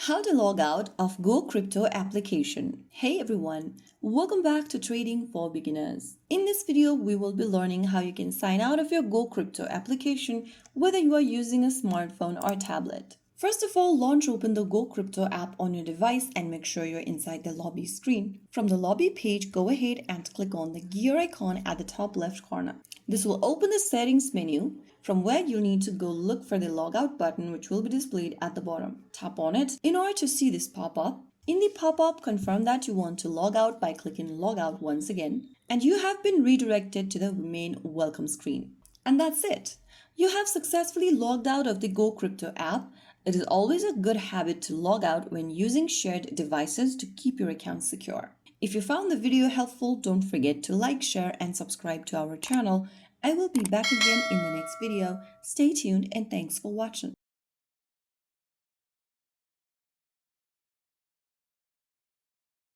How to log out of GoCrypto application. Hey everyone, welcome back to Trading for Beginners. In this video, we will be learning how you can sign out of your GoCrypto application whether you are using a smartphone or tablet. First of all, launch open the GoCrypto app on your device and make sure you're inside the lobby screen. From the lobby page, go ahead and click on the gear icon at the top left corner. This will open the settings menu from where you need to go look for the logout button, which will be displayed at the bottom. Tap on it in order to see this pop up. In the pop-up, confirm that you want to log out by clicking logout once again, and you have been redirected to the main welcome screen. And that's it. You have successfully logged out of the GoCrypto app. It is always a good habit to log out when using shared devices to keep your account secure. If you found the video helpful, don't forget to like, share, and subscribe to our channel. I will be back again in the next video. Stay tuned and thanks for watching.